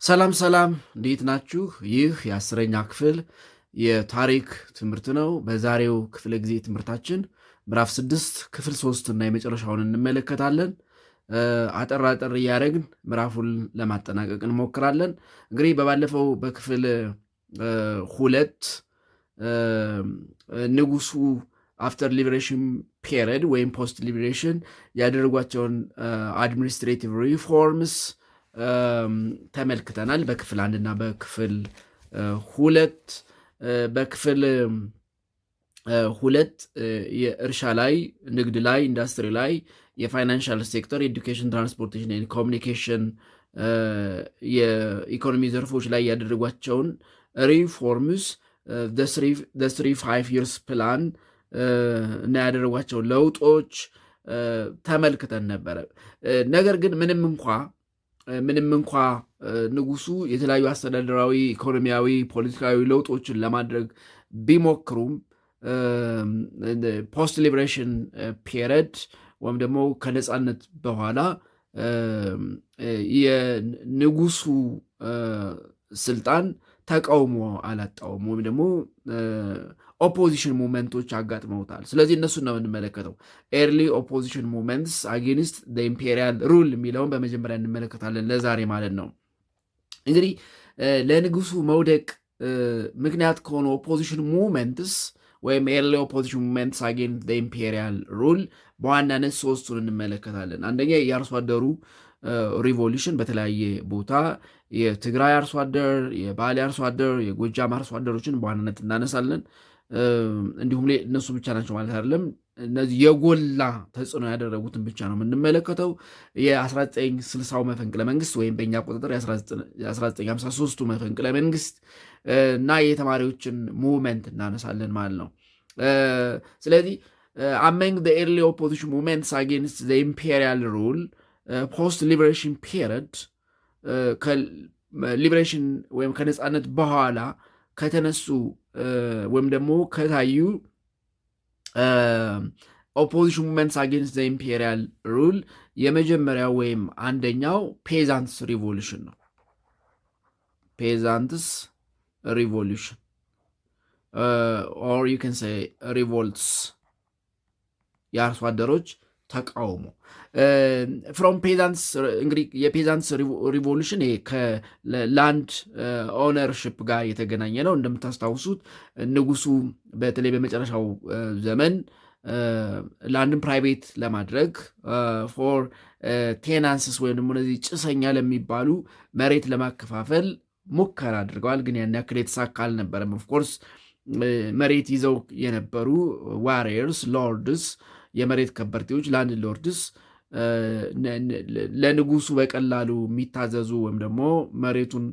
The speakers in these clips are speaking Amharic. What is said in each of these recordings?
ሰላም ሰላም እንዴት ናችሁ? ይህ የአስረኛ ክፍል የታሪክ ትምህርት ነው። በዛሬው ክፍለ ጊዜ ትምህርታችን ምዕራፍ 6 ክፍል 3 እና የመጨረሻውን እንመለከታለን። አጠር አጠር እያደረግን ምዕራፉን ለማጠናቀቅ እንሞክራለን። እንግዲህ በባለፈው በክፍል 2 ንጉሱ አፍተር ሊበሬሽን ፔሪድ ወይም ፖስት ሊበሬሽን ያደረጓቸውን አድሚኒስትሬቲቭ ሪፎርምስ ተመልክተናል። በክፍል 1 እና በክፍል 2 በክፍል 2 የእርሻ ላይ፣ ንግድ ላይ፣ ኢንዱስትሪ ላይ፣ የፋይናንሻል ሴክተር፣ ኤዱኬሽን፣ ትራንስፖርቴሽን፣ ኮሚኒኬሽን የኢኮኖሚ ዘርፎች ላይ ያደረጓቸውን ሪፎርምስ ስሪ 5 years ፕላን እና ያደረጓቸውን ለውጦች ተመልክተን ነበረ። ነገር ግን ምንም እንኳ ንጉሱ የተለያዩ አስተዳደራዊ፣ ኢኮኖሚያዊ፣ ፖለቲካዊ ለውጦችን ለማድረግ ቢሞክሩም ፖስት ሊበሬሽን ፔሪድ ወይም ደግሞ ከነፃነት በኋላ የንጉሱ ስልጣን ተቃውሞ አላጣውም ወይም ደግሞ ኦፖዚሽን ሙቭመንቶች አጋጥመውታል። ስለዚህ እነሱን ነው የምንመለከተው። ኤርሊ ኦፖዚሽን ሙቭመንትስ አጌንስት ኢምፔሪያል ሩል የሚለውን በመጀመሪያ እንመለከታለን ለዛሬ ማለት ነው። እንግዲህ ለንጉሱ መውደቅ ምክንያት ከሆኑ ኦፖዚሽን ሙቭመንትስ ወይም ኤርሊ ኦፖዚሽን ሙቭመንትስ አጌንስት ኢምፔሪያል ሩል በዋናነት ሶስቱን እንመለከታለን። አንደኛ የአርሶ አደሩ ሪቮሉሽን በተለያየ ቦታ የትግራይ አርሶ አደር፣ የባሌ አርሶ አደር፣ የጎጃም አርሶ አደሮችን በዋናነት እናነሳለን። እንዲሁም እነሱ ብቻ ናቸው ማለት አይደለም። እነዚህ የጎላ ተጽዕኖ ያደረጉትን ብቻ ነው የምንመለከተው። የ1960 መፈንቅለ መንግስት ወይም በእኛ ቁጥጥር የ1953 መፈንቅለ መንግስት እና የተማሪዎችን ሙቭመንት እናነሳለን ማለት ነው። ስለዚህ among the early opposition movements against the imperial rule post liberation period ሊበሬሽን ወይም ከነፃነት በኋላ ከተነሱ ወይም ደግሞ ከታዩ ኦፖዚሽን ሙቭመንትስ አጌንስት ዘ ኢምፔሪያል ሩል የመጀመሪያው ወይም አንደኛው ፔዛንትስ ሪቮሉሽን ነው። ፔዛንትስ ሪቮሉሽን ኦር ዩ ካን ሴይ ሪቮልትስ፣ የአርሶ አደሮች ተቃውሞ ፍሮም ፔዛንትስ። እንግዲህ የፔዛንትስ ሪቮሉሽን ከላንድ ኦነርሽፕ ጋር የተገናኘ ነው። እንደምታስታውሱት ንጉሱ በተለይ በመጨረሻው ዘመን ላንድን ፕራይቬት ለማድረግ ፎር ቴናንስስ ወይም ደግሞ እነዚህ ጭሰኛ ለሚባሉ መሬት ለማከፋፈል ሙከራ አድርገዋል። ግን ያን ያክል የተሳካ አልነበረም። ኦፍኮርስ መሬት ይዘው የነበሩ ዋሪየርስ፣ ሎርድስ፣ የመሬት ከበርቴዎች ላንድ ሎርድስ ለንጉሱ በቀላሉ የሚታዘዙ ወይም ደግሞ መሬቱን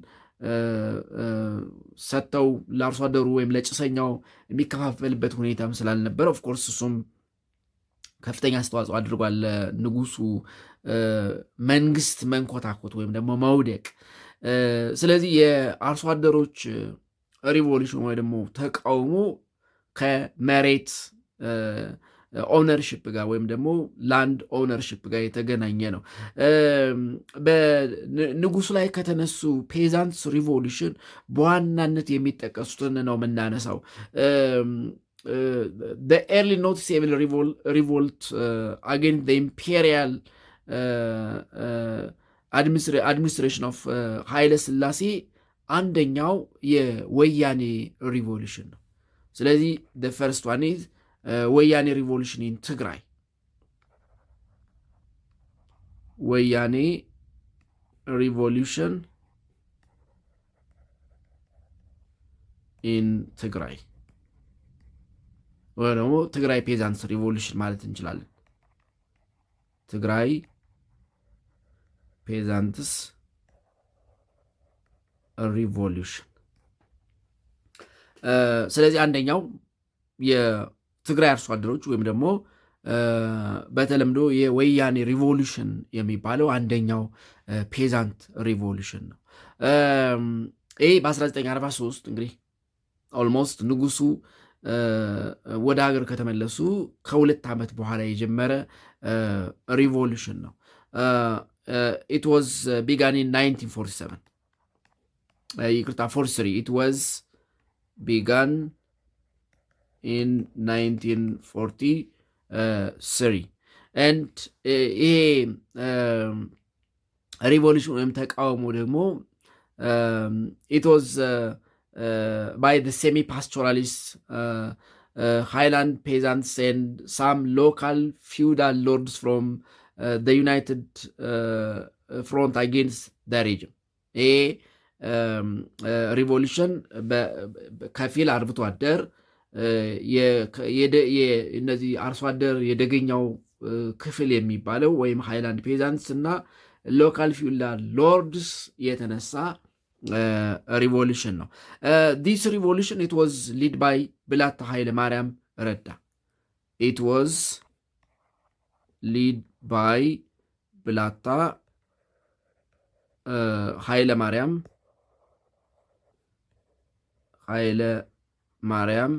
ሰጥተው ለአርሶ አደሩ ወይም ለጭሰኛው የሚከፋፈልበት ሁኔታም ስላልነበረ ኦፍኮርስ እሱም ከፍተኛ አስተዋጽኦ አድርጓል ለንጉሱ መንግስት መንኮታኮት ወይም ደግሞ መውደቅ። ስለዚህ የአርሶ አደሮች ሪቮሉሽን ወይ ደግሞ ተቃውሞ ከመሬት ኦነርሽፕ ጋር ወይም ደግሞ ላንድ ኦነርሽፕ ጋር የተገናኘ ነው። በንጉሱ ላይ ከተነሱ ፔዛንትስ ሪቮሉሽን በዋናነት የሚጠቀሱትን ነው የምናነሳው። ኤርሊ ኖቲሴብል ሪቮልት አጌንስት ኢምፔሪያል አድሚኒስትሬሽን ኦፍ ኃይለ ሥላሴ አንደኛው የወያኔ ሪቮሉሽን ነው። ስለዚህ ፈርስት ዋን ኢዝ ወያኔ ሪቮሉሽን ኢን ትግራይ፣ ወያኔ ሪቮሉሽን ኢን ትግራይ ወይ ደግሞ ትግራይ ፔዛንትስ ሪቮሉሽን ማለት እንችላለን። ትግራይ ፔዛንትስ ሪቮሉሽን። ስለዚህ አንደኛው የትግራይ አርሶ አደሮች ወይም ደግሞ በተለምዶ የወያኔ ሪቮሉሽን የሚባለው አንደኛው ፔዛንት ሪቮሉሽን ነው። ይህ በ1943 እንግዲህ ኦልሞስት ንጉሱ ወደ ሀገር ከተመለሱ ከ2 ዓመት በኋላ የጀመረ ሪቮሉሽን ነው። ኢት ዋዝ ቢጋን ኢን 1947 ይቅርታ 43 it was begun in 1943 and ይሄ ሪቮሉሽን ወይም ተቃውሞ ደግሞ it was by the semi-pastoralists, highland peasants and some local feudal lords from the United Front against the region. ይሄ ሪቮሉሽን ከፊል አርብቶ አደር እነዚህ አርሶ አደር የደገኛው ክፍል የሚባለው ወይም ሃይላንድ ፔዛንትስ እና ሎካል ፊውዳል ሎርድስ የተነሳ ሪቮሉሽን ነው። ዲስ ሪቮሉሽን ኢት ዋዝ ሊድ ባይ ብላታ ኃይለ ማርያም ረዳ። ኢት ዋዝ ሊድ ባይ ብላታ ኃይለ ማርያም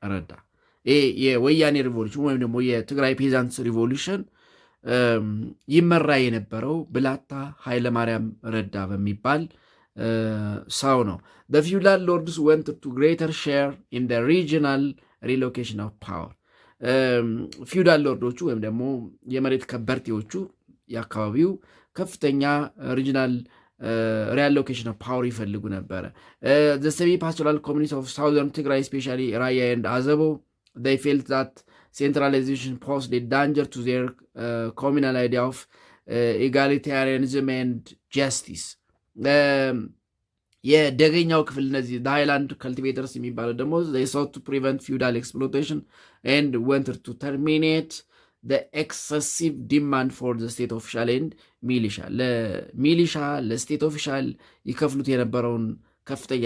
ረዳ። ይህ የወያኔ ሪቮሉሽን ወይም ደግሞ የትግራይ ፔዛንትስ ሪቮሉሽን ይመራ የነበረው ብላታ ኃይለ ማርያም ረዳ በሚባል ሰው ነው። the feudal lords went to greater share in the regional relocation of power. ፊውዳል ሎርዶቹ ወይም ደግሞ የመሬት ከበርቴዎቹ የአካባቢው ከፍተኛ ሪጂናል ሪአሎኬሽን ኦፍ ፓወር ይፈልጉ ነበረ። the semi-pastoral communities of southern Tigray, especially Raya and Azabo, they felt that centralization posed a danger to their communal idea of egalitarianism and justice. የደገኛው ክፍል እነዚህ ሃይላንድ ከልቲቬተርስ የሚባለው ደግሞ they sought to prevent feudal exploitation and wanted to terminate the excessive demand for the state official and ለሚሊሻ ለስቴት ኦፊሻል ይከፍሉት የነበረውን ከፍተኛ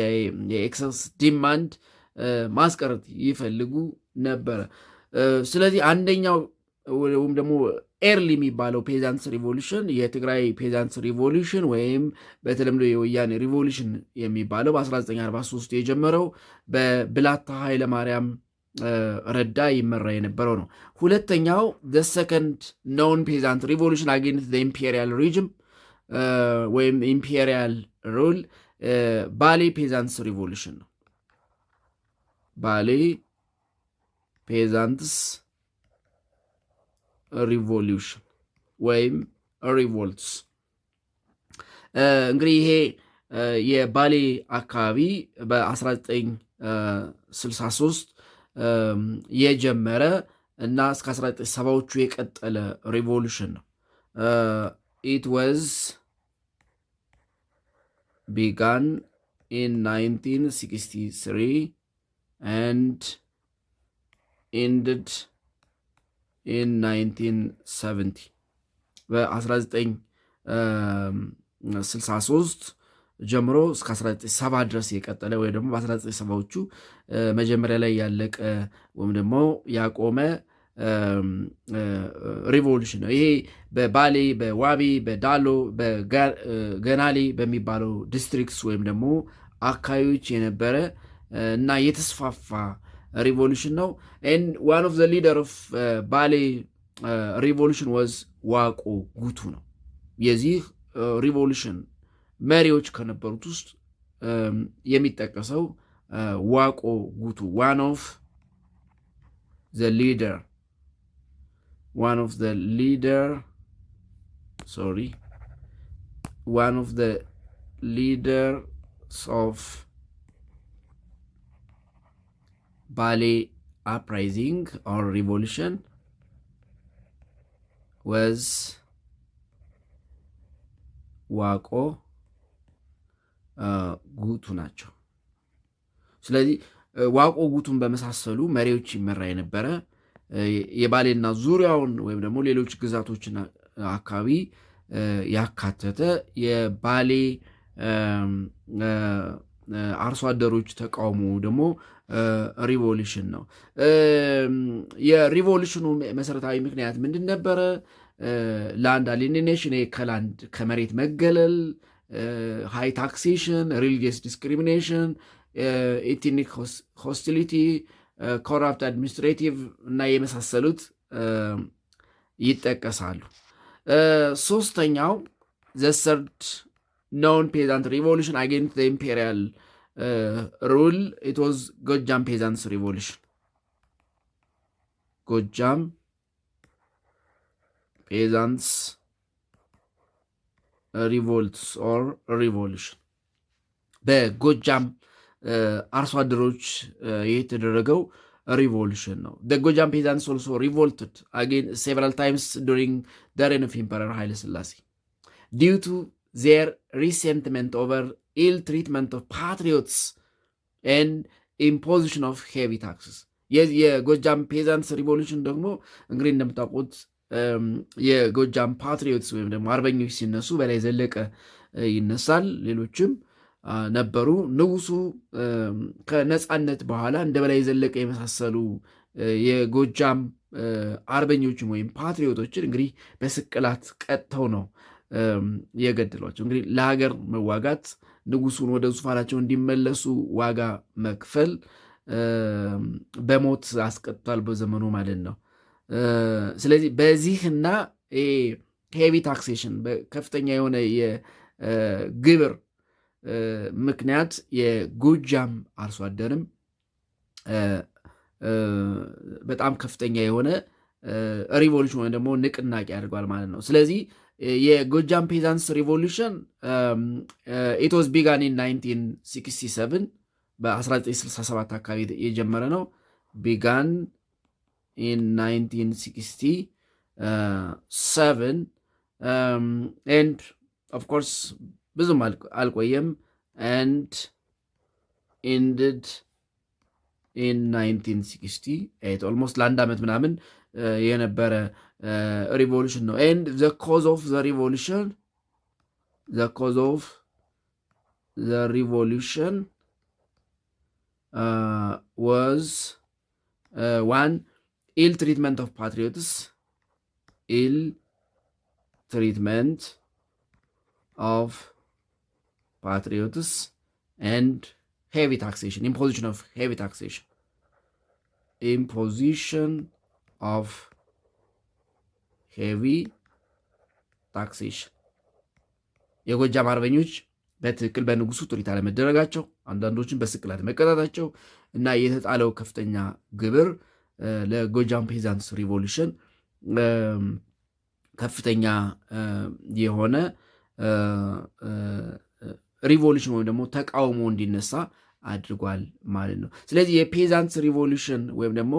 የኤክሰስ ዲማንድ ማስቀረት ይፈልጉ ነበረ። ስለዚህ አንደኛው ወይም ደግሞ ኤርሊ የሚባለው ፔዛንትስ ሪቮሉሽን የትግራይ ፔዛንትስ ሪቮሉሽን ወይም በተለምዶ የወያኔ ሪቮሉሽን የሚባለው በ1943 የጀመረው በብላታ ኃይለ ማርያም ረዳ ይመራ የነበረው ነው። ሁለተኛው the second known peasant revolution against the imperial regime ወይም ኢምፔሪያል ሩል ባሌ ፔዛንትስ ሪቮሉሽን ነው። ባሌ ፔዛንትስ ሪቮሉሽን ወይም ሪቮልትስ። እንግዲህ ይሄ የባሌ አካባቢ በ1963 የጀመረ እና እስከ 1970ዎቹ የቀጠለ ሪቮሉሽን ነው። it was began in 1963 and ended in 1970 በ1963 ጀምሮ እስከ 1970 ድረስ የቀጠለ ወይ ደግሞ በ1970ዎቹ መጀመሪያ ላይ ያለቀ ወይም ደግሞ ያቆመ ሪቮሉሽን ነው። ይሄ በባሌ በዋቢ በዳሎ በገናሌ በሚባለው ዲስትሪክትስ ወይም ደግሞ አካባቢዎች የነበረ እና የተስፋፋ ሪቮሉሽን ነው። and one of the leader of ባሌ ሪቮሉሽን was ዋቆ ጉቱ ነው። የዚህ ሪቮሉሽን መሪዎች ከነበሩት ውስጥ የሚጠቀሰው ዋቆ ጉቱ one of the leaders of ባሌ uprising or revolution was ዋቆ ጉቱ ናቸው። ስለዚህ ዋቆ ጉቱን በመሳሰሉ መሪዎች ይመራ የነበረ የባሌና ዙሪያውን ወይም ደግሞ ሌሎች ግዛቶችን አካባቢ ያካተተ የባሌ አርሶ አደሮች ተቃውሞ ደግሞ ሪቮሉሽን ነው። የሪቮሉሽኑ መሰረታዊ ምክንያት ምንድን ነበረ? ላንድ አሊኔሽን፣ ከመሬት መገለል፣ ሃይ ታክሴሽን፣ ሪሊጂየስ ዲስክሪሚኔሽን፣ ኤትኒክ ሆስቲሊቲ፣ ኮራፕት አድሚኒስትሬቲቭ እና የመሳሰሉት ይጠቀሳሉ። ሶስተኛው ዘ ሰርድ known peasant revolution against the imperial rule. It was Gojam Peasants Revolution. Gojam Peasants revolts or revolution. በጎጃም አርሶ አደሮች የተደረገው ሪቮሉሽን ነው። the Gojam peasants also revolted again several times during the reign of Emperor Haile Selassie due to their resentment over ill treatment of patriots and imposition of heavy taxes. የጎጃም ፔዛንትስ ሪቮሉሽን ደግሞ እንግዲህ እንደምታውቁት የጎጃም ፓትሪዮትስ ወይም ደግሞ አርበኞች ሲነሱ በላይ ዘለቀ ይነሳል፣ ሌሎችም ነበሩ። ንጉሱ ከነጻነት በኋላ እንደ በላይ ዘለቀ የመሳሰሉ የጎጃም አርበኞችን ወይም ፓትሪዮቶችን እንግዲህ በስቅላት ቀጥተው ነው የገደሏቸው። እንግዲህ ለሀገር መዋጋት ንጉሱን ወደ ዙፋናቸው እንዲመለሱ ዋጋ መክፈል በሞት አስቀጥቷል በዘመኑ ማለት ነው። ስለዚህ በዚህና ሄቪ ታክሴሽን ከፍተኛ የሆነ የግብር ምክንያት የጎጃም አርሶ አደርም በጣም ከፍተኛ የሆነ ሪቮሉሽን ወይም ደግሞ ንቅናቄ አድርጓል ማለት ነው። ስለዚህ የጎጃም ፔዛንትስ ሪቮሉሽን ኢት ዋዝ ቢጋን ኢን 1967 በ1967 አካባቢ የጀመረ ነው። ቢጋን ኢን 1967 ኤንድ ኦፍ ኮርስ ብዙም አልቆየም ኤንድ ኢንድድ ኢን 1968 ኦልሞስት ለአንድ ዓመት ምናምን የነበረ ሪቮሉሽን ነው። ኤንድ ዘ ኮዝ ኦፍ ዘ ሪቮሉሽን was one, ill treatment of patriots, ill treatment of patriots, and heavy taxation, imposition of heavy taxation, imposition of heavy taxation. የጎጃም አርበኞች በትክክል በንጉሱ ጥሪት አለመደረጋቸው፣ አንዳንዶችን በስቅላት መቀጣታቸው እና የተጣለው ከፍተኛ ግብር ለጎጃም ፔዛንትስ ሪቮሉሽን ከፍተኛ የሆነ ሪቮሉሽን ወይም ደግሞ ተቃውሞ እንዲነሳ አድርጓል ማለት ነው። ስለዚህ የፔዛንትስ ሪቮሉሽን ወይም ደግሞ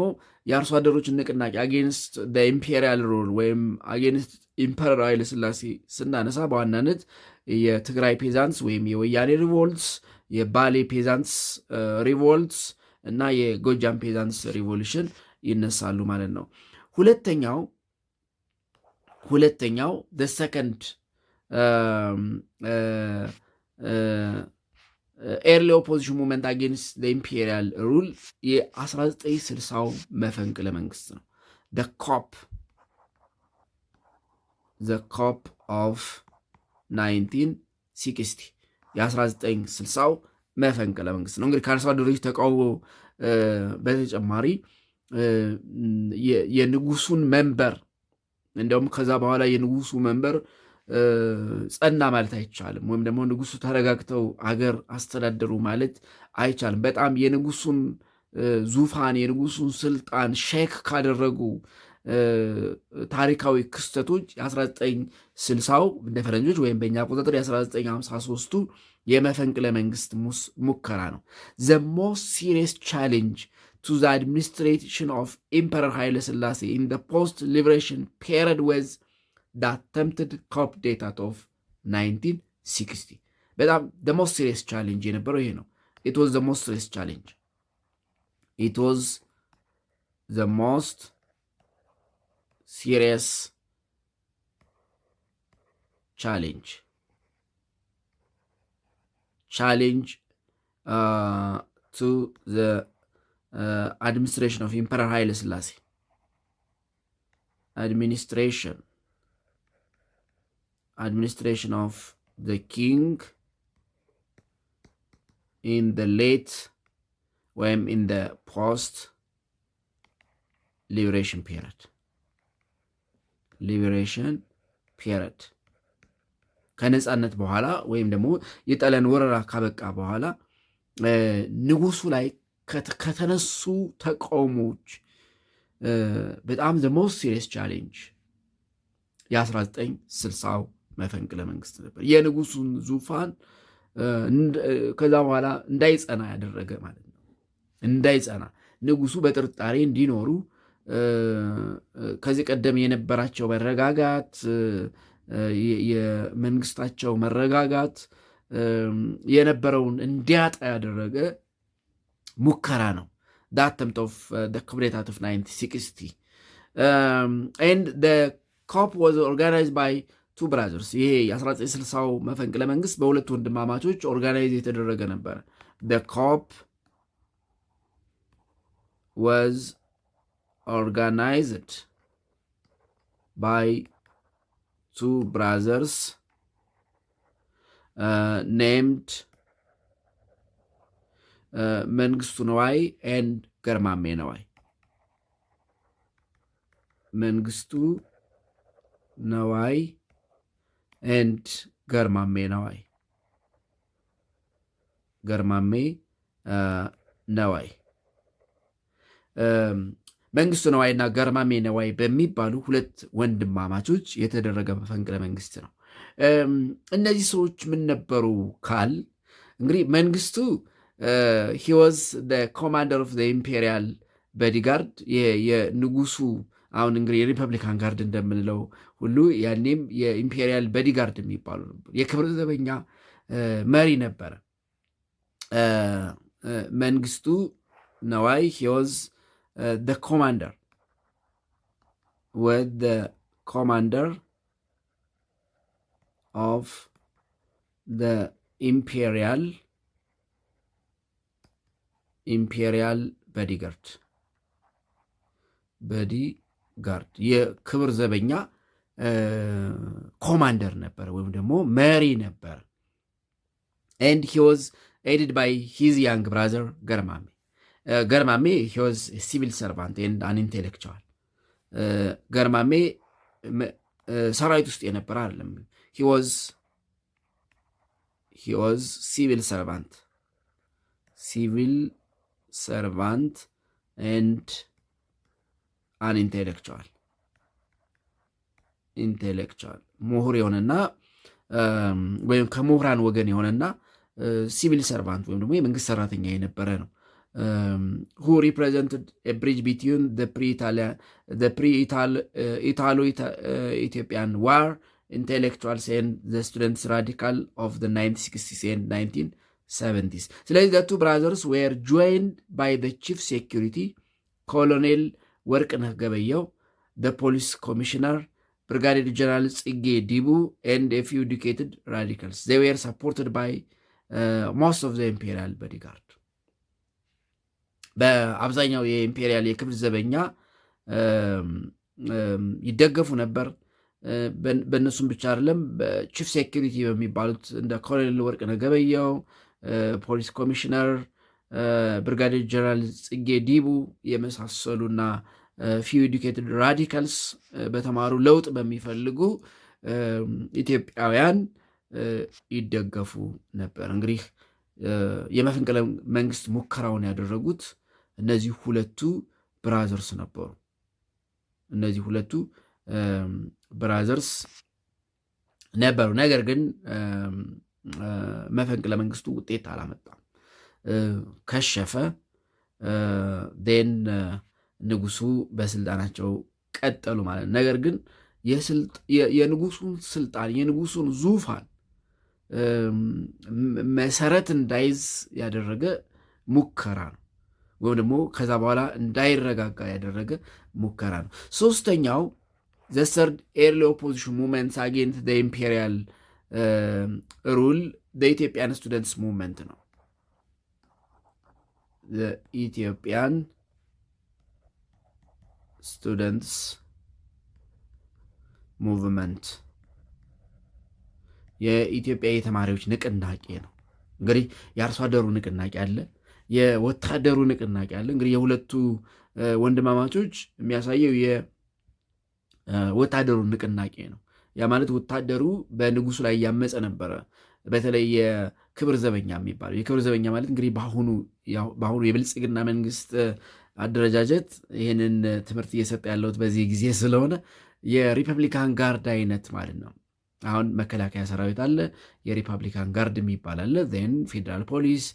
የአርሶ አደሮችን ንቅናቄ አጌንስት ኢምፔሪያል ሩል ወይም አጌንስት ኢምፐረር ኃይለ ሥላሴ ስናነሳ በዋናነት የትግራይ ፔዛንትስ ወይም የወያኔ ሪቮልትስ፣ የባሌ ፔዛንትስ ሪቮልትስ እና የጎጃም ፔዛንትስ ሪቮሉሽን ይነሳሉ ማለት ነው። ሁለተኛው the second ኤርሊ ኦፖዚሽን ሙቭመንት አጌንስት ኢምፔሪያል ሩል የ1960 መፈንቅለ መንግስት ነው። the COP of 1960 የ1960 መፈንቅለ መንግስት ነው። እንግዲህ ከአርሶ አደሮች ተቃውሞ በተጨማሪ የንጉሱን መንበር እንዲያውም ከዛ በኋላ የንጉሱ መንበር ጸና ማለት አይቻልም። ወይም ደግሞ ንጉሱ ተረጋግተው አገር አስተዳደሩ ማለት አይቻልም። በጣም የንጉሱን ዙፋን የንጉሱን ስልጣን ሼክ ካደረጉ ታሪካዊ ክስተቶች የ1960 እንደ ፈረንጆች ወይም በእኛ አቆጣጠር የ1953ቱ የመፈንቅለ መንግስት ሙከራ ነው። the most serious challenge to the administration of Emperor Haile Selassie in the post-liberation period was the attempted coup d'etat of 1960. በጣም the most serious challenge የነበረው ይሄ ነው። it was the most serious challenge. It was the most serious challenge to the administration of Emperor Haile Selassie. Administration of the king in the late when in the post liberation period ከነፃነት በኋላ ወይም ደግሞ የጣሊያን ወረራ ካበቃ በኋላ ንጉሱ ላይ ከተነሱ ተቃውሞዎች በጣም ዘ ሞስት ሲሪየስ ቻሌንጅ የ1960 መፈንቅለ መንግስት ነበር። የንጉሱን ዙፋን ከዛ በኋላ እንዳይጸና ያደረገ ማለት ነው። እንዳይጸና ንጉሱ በጥርጣሬ እንዲኖሩ ከዚህ ቀደም የነበራቸው መረጋጋት የመንግስታቸው መረጋጋት የነበረውን እንዲያጣ ያደረገ ሙከራ ነው። that attempt of the coup d'etat of 1960 and the coup was organized by two brothers። ይሄ የ1960ው መፈንቅለ መንግስት በሁለት ወንድማማቾች ኦርጋናይዝ የተደረገ ነበር። the coup was organized by two brothers named መንግስቱ ነዋይ and ገርማሜ ነዋይ። መንግስቱ ነዋይ and ገርማሜ ነዋይ። ገርማሜ ነዋይ መንግስቱ ነዋይና ገርማሜ ነዋይ በሚባሉ ሁለት ወንድማማቾች የተደረገ መፈንቅለ መንግስት ነው። እነዚህ ሰዎች ምን ነበሩ ካል እንግዲህ መንግስቱ he was the commander of the imperial bodyguard የንጉሱ አሁን እንግዲህ የሪፐብሊካን ጋርድ እንደምንለው ሁሉ ያኔም የኢምፔሪያል ቦዲጋርድ የሚባሉ ነበር። የክብር ዘበኛ መሪ ነበረ መንግስቱ ነዋይ he was the commander with the commander of the imperial ቦዲጋርድ የክብር ዘበኛ ኮማንደር ነበር ወይም ደግሞ መሪ ነበር። and he was aided by his young brother ገርማሜ he was a civil servant and an intellectual። ገርማሜ ሰራዊት ውስጥ የነበረ አይደለም። he was civil servant and an intellectual ምሁር የሆነና ወይም ከምሁራን ወገን የሆነና ሲቪል ሰርቫንት ወይም ደግሞ የመንግስት ሰራተኛ የነበረ ነው። who represented a bridge between the pre-Italo-Ethiopian war intellectuals and the students radical of the 1960s and 1970s። ስለዚህ the two brothers were joined by the chief security colonel ወርቅነህ ገበየው the police commissioner Brigadier General ጽጌ ዲቡ and a few educated radicals. They were supported by most of the imperial bodyguard። በአብዛኛው የኢምፔሪያል የክብር ዘበኛ ይደገፉ ነበር። በእነሱም ብቻ አይደለም፣ በቺፍ ሴኩሪቲ በሚባሉት እንደ ኮሎኔል ወርቅነህ ገበየው፣ ፖሊስ ኮሚሽነር ብርጋዴር ጀነራል ጽጌ ዲቡ የመሳሰሉና ፊው ኤዱኬትድ ራዲካልስ በተማሩ ለውጥ በሚፈልጉ ኢትዮጵያውያን ይደገፉ ነበር። እንግዲህ የመፈንቅለ መንግስት ሙከራውን ያደረጉት እነዚህ ሁለቱ ብራዘርስ ነበሩ። እነዚህ ሁለቱ ብራዘርስ ነበሩ። ነገር ግን መፈንቅለ መንግስቱ ውጤት አላመጣም፣ ከሸፈ። ዴን ንጉሱ በስልጣናቸው ቀጠሉ ማለት። ነገር ግን የንጉሱን ስልጣን የንጉሱን ዙፋን መሰረት እንዳይዝ ያደረገ ሙከራ ነው፣ ወይም ደግሞ ከዛ በኋላ እንዳይረጋጋ ያደረገ ሙከራ ነው። ሶስተኛው the third early opposition movements against the imperial rule the Ethiopian students movement ነው። the Ethiopian students movement የኢትዮጵያ የተማሪዎች ንቅናቄ ነው። እንግዲህ የአርሶ አደሩ ንቅናቄ አለ፣ የወታደሩ ንቅናቄ አለ። እንግዲህ የሁለቱ ወንድማማቾች የሚያሳየው የወታደሩ ንቅናቄ ነው። ያ ማለት ወታደሩ በንጉሱ ላይ እያመፀ ነበረ። በተለይ የክብር ዘበኛ የሚባለው የክብር ዘበኛ ማለት እንግዲህ በአሁኑ የብልጽግና መንግስት አደረጃጀት ይህንን ትምህርት እየሰጠ ያለሁት በዚህ ጊዜ ስለሆነ የሪፐብሊካን ጋርድ አይነት ማለት ነው። አሁን መከላከያ ሰራዊት አለ፣ የሪፐብሊካን ጋርድ የሚባል አለ፣ ዜን ፌዴራል ፖሊስ፣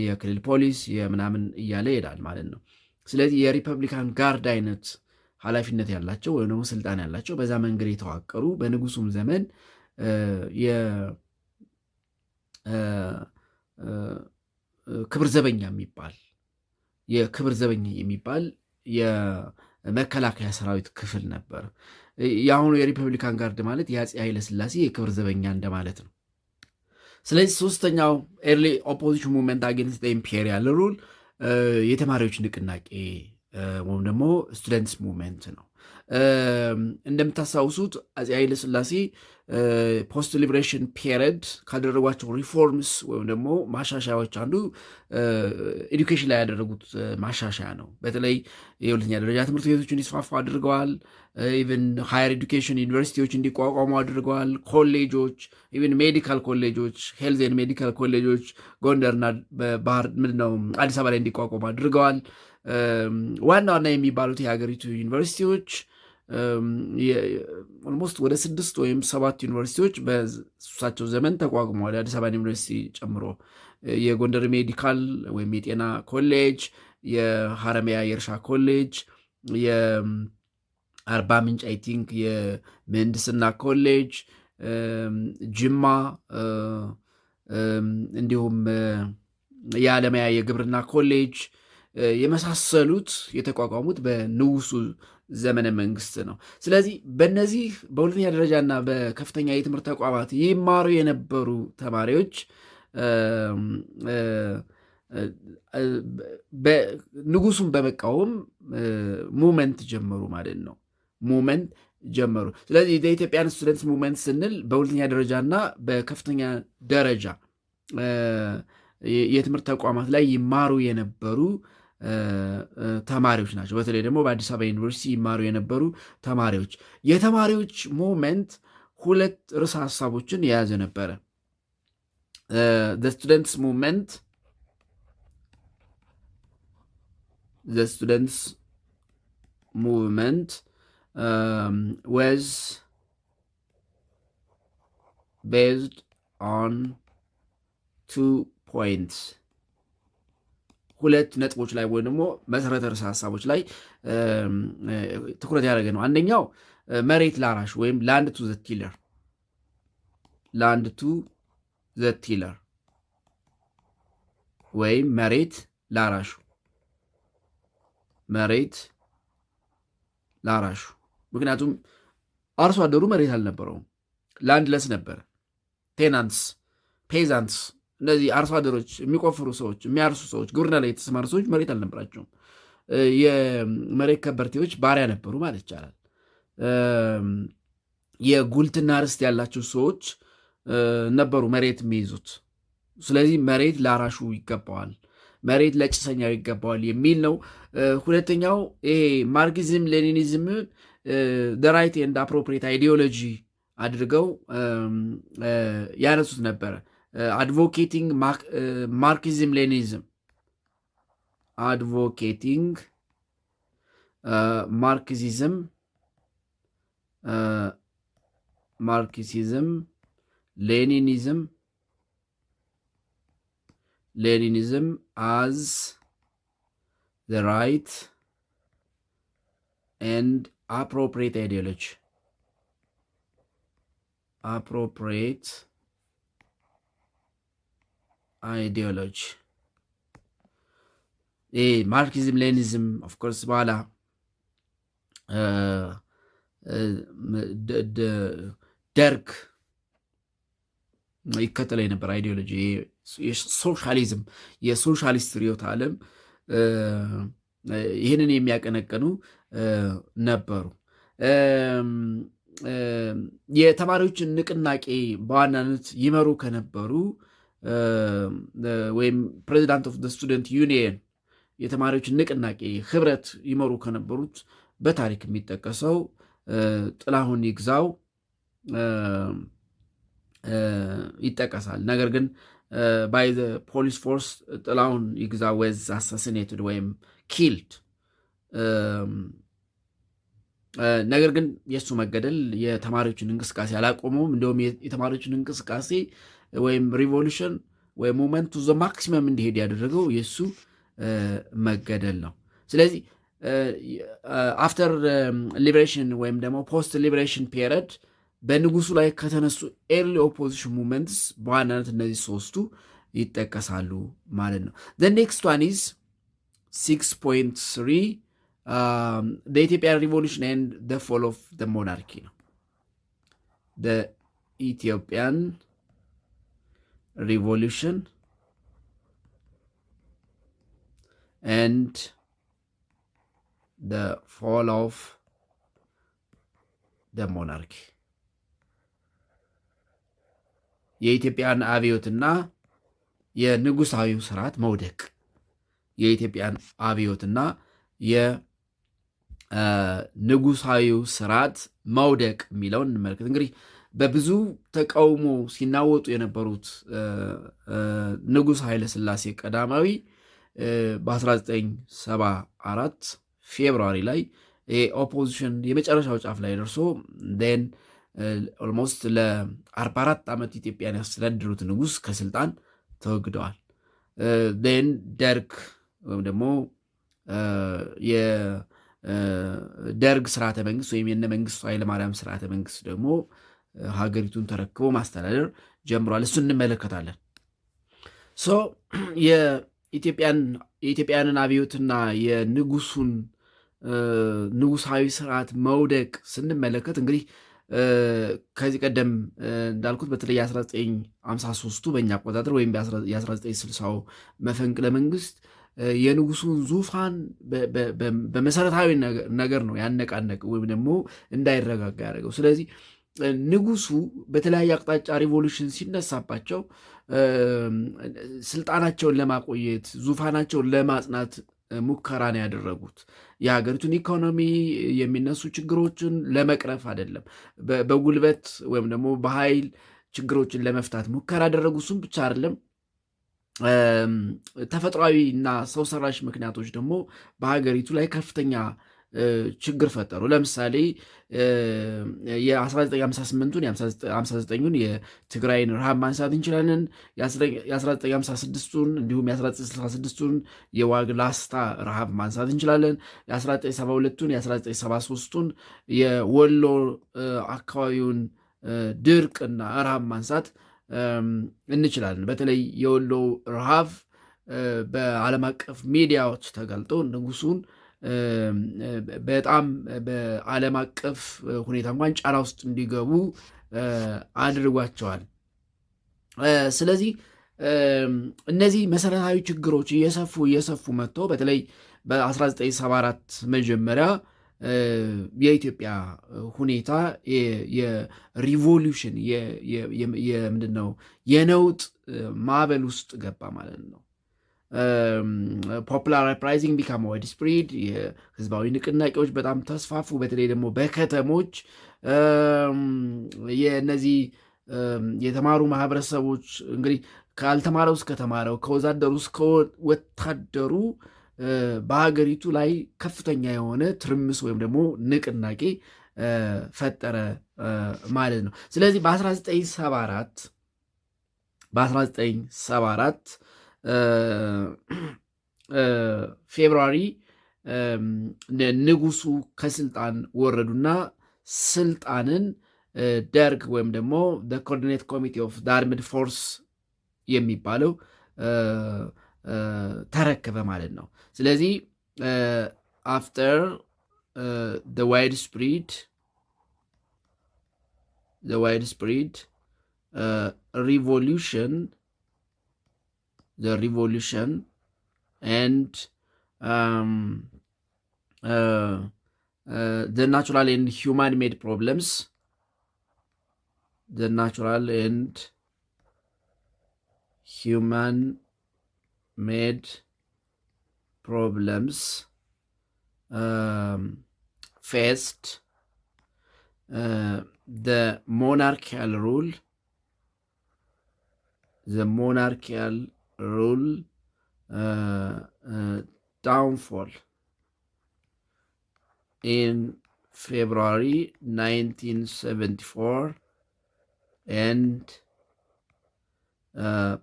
የክልል ፖሊስ የምናምን እያለ ይሄዳል ማለት ነው። ስለዚህ የሪፐብሊካን ጋርድ አይነት ኃላፊነት ያላቸው ወይም ደግሞ ስልጣን ያላቸው በዛ መንገድ የተዋቀሩ በንጉሱም ዘመን የክብር ዘበኛ የሚባል የክብር ዘበኛ የሚባል የመከላከያ ሰራዊት ክፍል ነበር። የአሁኑ የሪፐብሊካን ጋርድ ማለት የአፄ ኃይለሥላሴ የክብር ዘበኛ እንደማለት ነው። ስለዚህ ሶስተኛው ኤርሊ ኦፖዚሽን ሙቭመንት አጌንስት ኢምፔሪያል ሩል የተማሪዎች ንቅናቄ ወይም ደግሞ ስቱደንትስ ሙቭመንት ነው። እንደምታስታውሱት አፄ ኃይለሥላሴ ፖስት ሊብሬሽን ፔሪድ ካደረጓቸው ሪፎርምስ ወይም ደግሞ ማሻሻያዎች አንዱ ኤዱኬሽን ላይ ያደረጉት ማሻሻያ ነው። በተለይ የሁለተኛ ደረጃ ትምህርት ቤቶች እንዲስፋፉ አድርገዋል። ኢቨን ሃየር ኤዱኬሽን ዩኒቨርሲቲዎች እንዲቋቋሙ አድርገዋል። ኮሌጆች፣ ኢቨን ሜዲካል ኮሌጆች፣ ሄልዝ ኤንድ ሜዲካል ኮሌጆች ጎንደርና ባህር ምንድነው አዲስ አበባ ላይ እንዲቋቋሙ አድርገዋል። ዋና ዋና የሚባሉት የሀገሪቱ ዩኒቨርሲቲዎች ኦልሞስት ወደ 6 ወይም 7 ዩኒቨርሲቲዎች በእሳቸው ዘመን ተቋቁመዋል። የአዲስ አበባ ዩኒቨርሲቲ ጨምሮ የጎንደር ሜዲካል ወይም የጤና ኮሌጅ፣ የሀረማያ የእርሻ ኮሌጅ፣ የአርባ ምንጭ አይ ቲንክ የምህንድስና ኮሌጅ፣ ጅማ እንዲሁም የአለማያ የግብርና ኮሌጅ የመሳሰሉት የተቋቋሙት በንጉሱ ዘመነ መንግስት ነው። ስለዚህ በእነዚህ በሁለተኛ ደረጃና በከፍተኛ የትምህርት ተቋማት ይማሩ የነበሩ ተማሪዎች ንጉሱን በመቃወም ሙቭመንት ጀመሩ ማለት ነው። ሙቭመንት ጀመሩ። ስለዚህ የኢትዮጵያን ስቱደንትስ ሙቭመንት ስንል በሁለተኛ ደረጃና በከፍተኛ ደረጃ የትምህርት ተቋማት ላይ ይማሩ የነበሩ ተማሪዎች ናቸው። በተለይ ደግሞ በአዲስ አበባ ዩኒቨርሲቲ ይማሩ የነበሩ ተማሪዎች። የተማሪዎች ሙቭመንት 2 ርዕሰ ሀሳቦችን የያዘ ነበረ። ስቱደንትስ ሙቭመንት was based on 2 points 2 ነጥቦች ላይ ወይም ደግሞ መሰረተ ርዕሰ ሀሳቦች ላይ ትኩረት ያደረገ ነው። አንደኛው መሬት ላራሽ ወይም ላንድ ቱ ዘ ቲለር ወይም መሬት ላራሹ ምክንያቱም አርሶ አደሩ መሬት አልነበረውም፣ ላንድ ለስ ነበረ። ቴናንትስ፣ ፔዛንትስ እነዚህ አርሶ አደሮች፣ የሚቆፍሩ ሰዎች፣ የሚያርሱ ሰዎች፣ ግብርና ላይ የተሰማሩ ሰዎች መሬት አልነበራቸውም። የመሬት ከበርቴዎች ባሪያ ነበሩ ማለት ይቻላል። የጉልትና ርስት ያላቸው ሰዎች ነበሩ መሬት የሚይዙት። ስለዚህ መሬት ላራሹ ይገባዋል፣ መሬት ለጭሰኛው ይገባዋል የሚል ነው። ሁለተኛው ይሄ ማርክሲዝም ሌኒኒዝም ራይት ኤንድ አፕሮፕሪየት አይዲዮሎጂ አድርገው ያነሱት ነበረ። አድቮኬቲንግ ማርክሲዝም ሌኒኒዝም ማርክሲዝም ሌኒኒዝም as the right and appropriate ideology. ማርክሲዝም ሌኒኒዝም ኦፍኮርስ በኋላ ደርግ ይከተለ የነበር አይዲዮሎጂ ሶሻሊዝም፣ የሶሻሊስት ርዕዮተ ዓለም ይህንን የሚያቀነቅኑ ነበሩ። የተማሪዎችን ንቅናቄ በዋናነት ይመሩ ከነበሩ ወይም ፕሬዚዳንት ኦፍ ስቱደንት ዩኒየን የተማሪዎችን ንቅናቄ ህብረት ይመሩ ከነበሩት በታሪክ የሚጠቀሰው ጥላሁን ይግዛው ይጠቀሳል። ነገር ግን ባይ ዘ ፖሊስ ፎርስ ጥላሁን ይግዛ ወዝ አሳሲኔትድ ወይም ኪልድ። ነገር ግን የእሱ መገደል የተማሪዎችን እንቅስቃሴ አላቆመውም። እንዲሁም የተማሪዎችን እንቅስቃሴ ወይም ሪቮሉሽን ወይም ሙቭመንቱ ዘ ማክሲመም እንዲሄድ ያደረገው የእሱ መገደል ነው። ስለዚህ አፍተር ሊበሬሽን ወይም ደግሞ ፖስት ሊበሬሽን ፔሪድ በንጉሱ ላይ ከተነሱ ኤርሊ ኦፖዚሽን ሙቭመንትስ በዋናነት እነዚህ ሶስቱ ይጠቀሳሉ ማለት ነው። ዘ ኔክስት ዋን ኢዝ 6.3 the Ethiopian Revolution and the fall of the monarchy ነው። the Ethiopian Revolution and the fall of the monarchy የኢትዮጵያን አብዮትና የንጉሳዊው ስርዓት መውደቅ የኢትዮጵያን አብዮትና የንጉሳዊው ስርዓት መውደቅ የሚለውን እንመልከት። እንግዲህ በብዙ ተቃውሞ ሲናወጡ የነበሩት ንጉሥ ኃይለ ሥላሴ ቀዳማዊ በ1974 ፌብርዋሪ ላይ ኦፖዚሽን የመጨረሻው ጫፍ ላይ ደርሶ ን ኦልሞስት ለ44 ዓመት ኢትዮጵያን ያስተዳድሩት ንጉሥ ከስልጣን ተወግደዋል። ን ደርግ ወይም ደግሞ የደርግ ስርዓተ መንግስት ወይም የነ መንግስቱ ኃይለማርያም ስርዓተ መንግስት ደግሞ ሀገሪቱን ተረክቦ ማስተዳደር ጀምሯል። እሱ እንመለከታለን። የኢትዮጵያንን አብዮትና የንጉሱን ንጉሳዊ ስርዓት መውደቅ ስንመለከት እንግዲህ ከዚህ ቀደም እንዳልኩት በተለይ 1953ቱ በእኛ አቆጣጠር ወይም የ1960ው መፈንቅለ መንግስት የንጉሱን ዙፋን በመሰረታዊ ነገር ነው ያነቃነቅ ወይም ደግሞ እንዳይረጋጋ ያደረገው። ስለዚህ ንጉሱ በተለያየ አቅጣጫ ሪቮሉሽን ሲነሳባቸው ስልጣናቸውን ለማቆየት ዙፋናቸውን ለማጽናት ሙከራ ነው ያደረጉት። የሀገሪቱን ኢኮኖሚ የሚነሱ ችግሮችን ለመቅረፍ አይደለም፣ በጉልበት ወይም ደግሞ በኃይል ችግሮችን ለመፍታት ሙከራ ያደረጉ። እሱም ብቻ አይደለም፣ ተፈጥሯዊ እና ሰው ሰራሽ ምክንያቶች ደግሞ በሀገሪቱ ላይ ከፍተኛ ችግር ፈጠሩ። ለምሳሌ የ1958ቱን የ59ን የትግራይን ረሃብ ማንሳት እንችላለን። የ1956ቱን እንዲሁም የ1966ቱን የዋግ ላስታ ረሃብ ማንሳት እንችላለን። የ1972ቱን የ1973ቱን የወሎ አካባቢውን ድርቅና ረሃብ ማንሳት እንችላለን። በተለይ የወሎ ረሃብ በዓለም አቀፍ ሚዲያዎች ተገልጦ ንጉሱን በጣም በዓለም አቀፍ ሁኔታ እንኳን ጫና ውስጥ እንዲገቡ አድርጓቸዋል። ስለዚህ እነዚህ መሰረታዊ ችግሮች እየሰፉ መጥቶ በተለይ በ1974 መጀመሪያ የኢትዮጵያ ሁኔታ የሪቮሉሽን ምንድን ነው የነውጥ ማዕበል ውስጥ ገባ ማለት ነው። ፖፑላር አፕራይዚንግ ቢካም ዋይድ ስፕሪድ፣ የህዝባዊ ንቅናቄዎች በጣም ተስፋፉ። በተለይ ደግሞ በከተሞች የእነዚህ የተማሩ ማህበረሰቦች እንግዲህ ካልተማረው እስከ ተማረው ከወዛደሩ እስከ ወታደሩ በሀገሪቱ ላይ ከፍተኛ የሆነ ትርምስ ወይም ደግሞ ንቅናቄ ፈጠረ ማለት ነው። ስለዚህ በ1974 ፌብሩዋሪ ንጉሱ ከስልጣን ወረዱና ስልጣንን ደርግ ወይም ደግሞ ኮኦርዲኔት ኮሚቴ ኦፍ አርምድ ፎርስ የሚባለው ተረከበ ማለት ነው። ስለዚህ አፍተር ዋይድ ስፕሪድ ሪቮሉሽን and the natural and human-made problems, faced the monarchical rule downfall in February 1974, and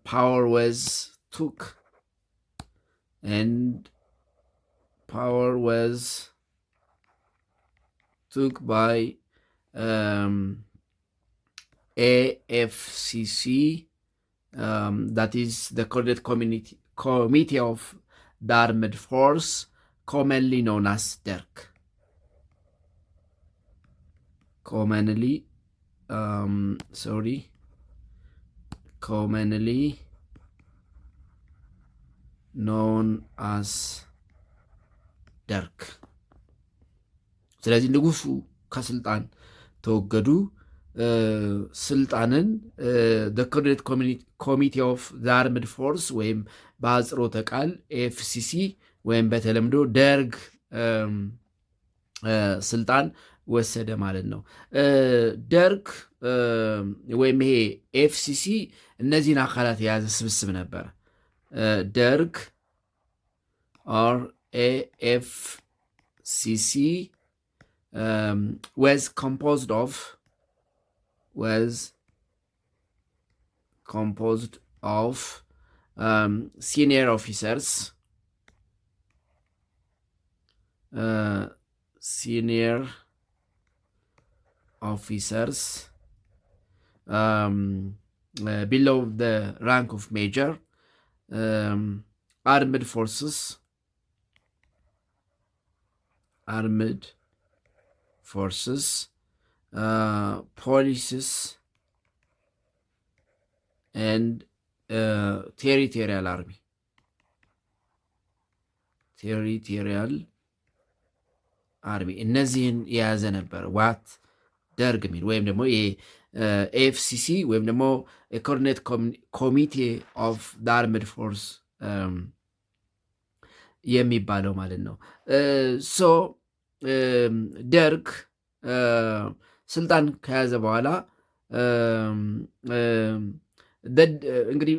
power was took by AFCC, that is the Coordinated Committee of the Armed Force, commonly known as DERC. Commonly known as ደርግ። ስለዚህ ንጉሱ ከስልጣን ተወገዱ። ስልጣንን ኮኦርዲኔት ኮሚቴ ኦፍ ዘ አርምድ ፎርስ ወይም በአጽሮተ ቃል ኤፍሲሲ ወይም በተለምዶ ደርግ ስልጣን ወሰደ ማለት ነው። ደርግ ወይም ይሄ ኤፍሲሲ እነዚህን አካላት የያዘ ስብስብ ነበር። ደርግ or AFCC was composed of senior officers, below the rank of major, armed forces, policies, and territorial army. እነዚህን የያዘ ነበር ዋት ደርግ የሚል ወይም ደግሞ ኤፍሲሲ ወይም ደግሞ ኮኦርዲኔት ኮሚቴ ኦፍ ዘ አርምድ ፎርስ የሚባለው ማለት ነው። ሶ ደርግ ስልጣን ከያዘ በኋላ እንግዲህ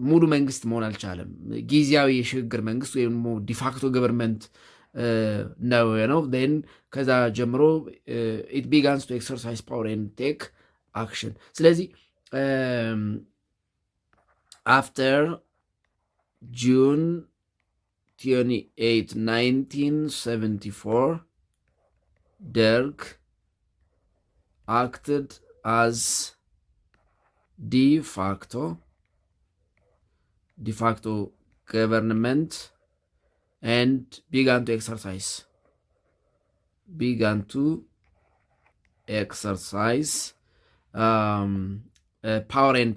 ሙሉ መንግስት መሆን አልቻለም። ጊዜያዊ የሽግግር መንግስት ወይም ዲፋክቶ ገቨርንመንት ነው። ን ከዛ ጀምሮ ኢት ቢጋንስ ቱ ኤክሰርሳይዝ ፓወር ኤንድ ቴክ አክሽን። ስለዚህ አፍተር ጁን 28 1974 ደርግ acted as de facto government and began to exercise power and